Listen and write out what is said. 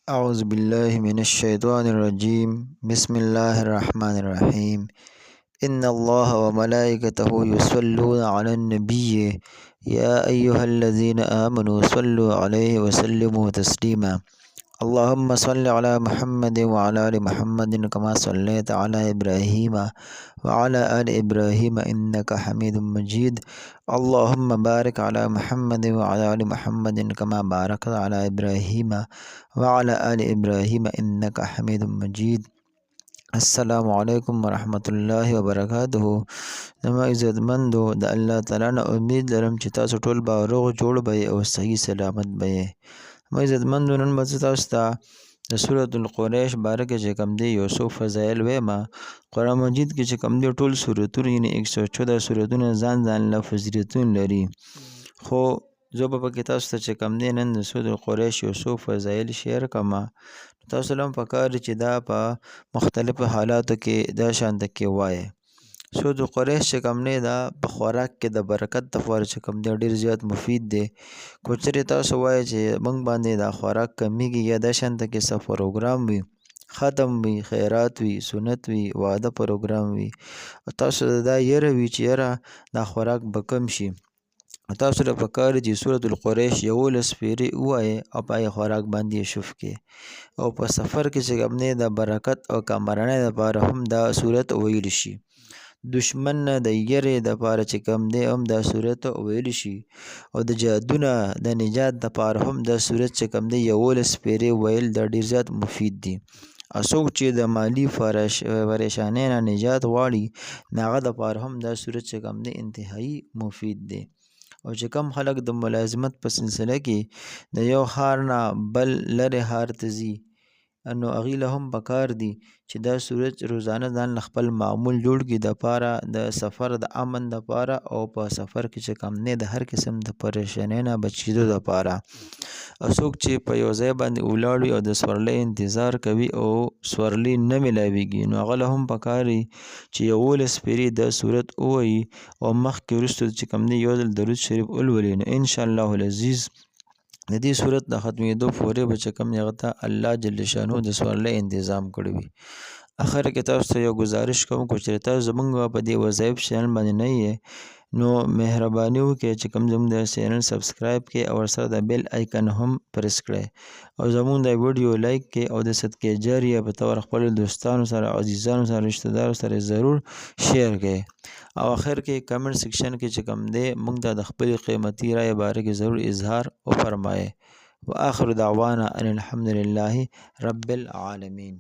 أعوذ بالله من الشيطان الرجيم بسم الله الرحمن الرحيم إن الله وملائكته يصلون على النبي يا أيها الذين آمنوا صلوا عليه وسلموا تسليما اللهم صل على محمد وعلى آل محمد كما صليت على إبراهيم وعلى آل إبراهيم إنك حميد مجيد اللهم بارك على محمد وعلى آل محمد كما باركت على إبراهيم وعلى آل إبراهيم إنك حميد مجيد السلام علیکم ورحمت الله وبرکاته. زما عزتمندو د الله تعالی نه امید لرم چې تاسو ټول به روغ جوړ به او صحیح سلامت به. زما عزتمندو نن به تاسو ته د سورۃ القریش باره کې چې کوم دی یو څو فضایل وایم. قرآن مجید کې چې کوم دی ټول سورتونه یعنی 114 سورتونه ځان له فضیلتونه لري، خو زه به پکې تاسو ته چې کوم دی نن د سورۃ القریش یو څو فضایل شیر کما. تاسو لم پکار چې دا په مختلفو حالاتو کې دا شانته کې وایي. سورۃ القریش چې کوم نه دا په خوراک کې د برکت لپاره چې کوم دی ډیر زیات مفید دی. کوچري تاسو وایي چې موږ باندې دا خوراک کمیږي یا دا شانته کې څه پروګرام وي، ختم وي، خیرات وي، سنت وي، واده پروګرام وي، تاسو دا یره وی چې یره دا خوراک به کم شي. تاسو له پکار چې سورۃ القریش یو لسپیری وایي او پای خوراک باندې شوف کې او په سفر کې چې کوم نه د برکت او کامرانه لپاره هم دا سورۃ ویل شي. دشمن نه د یری د لپاره چې کوم دی هم دا سورۃ ویل شي او د جادونه د نجات لپاره هم دا سورۃ چې کوم دی یو لسپیری ویل د ډیر زیات مفید دي. اسوک چې د مالی پریشانۍ نه نجات غواړي ناغه د لپاره هم دا سورۃ چې کوم دی انتهایی مفید دی. او چې کم خلک د ملازمت په سلسله کې د یو ښار نه بل لرې ښار ته ځي نو هغوی له هم پکار دي چې دا سورت روزانه ځان له خپل معمول جوړ کړي د پاره د سفر د امن د پاره او په سفر کې چې کم نه د هر قسم د پریشانۍ نه بچیدو د پاره. څوک چې په یو ځای باندې ولاړ وي او د سورلۍ انتظار کوي او سورلۍ نه ملاویږي نو هغه له هم پکاري چې یولس پیرې د سورت ووایي او مخکې وروسته چې کوم دی یو ځل درود شریف ولولي نو ان شاء الله العزیز د دې صورت د ختمېدو پورې به چې کوم هغه ته الله جل شانو د سوالۍ تنظیم کړی وي. اخر کې تاسو ته یو گزارش کوم چې تاسو زمونږ په دې وظایف چینل باندې نه یې نو مهرباني وکړئ چې کوم زموږ د چینل سبسکرایب کړئ او سره د بیل آیکن هم پریس کړئ او زموږ د ویډیو لایک کړئ او د صدقې جاریه په تور خپل دوستانو سره عزیزانو سره رشتہ دارو سره ضرور شیر کړئ او اخر کې کمنټ سیکشن کې چې کوم دی موږ د خپل قیمتي رائے باره کې ضرور اظهار او فرمایئ. واخر دعوانا ان الحمد لله رب العالمین.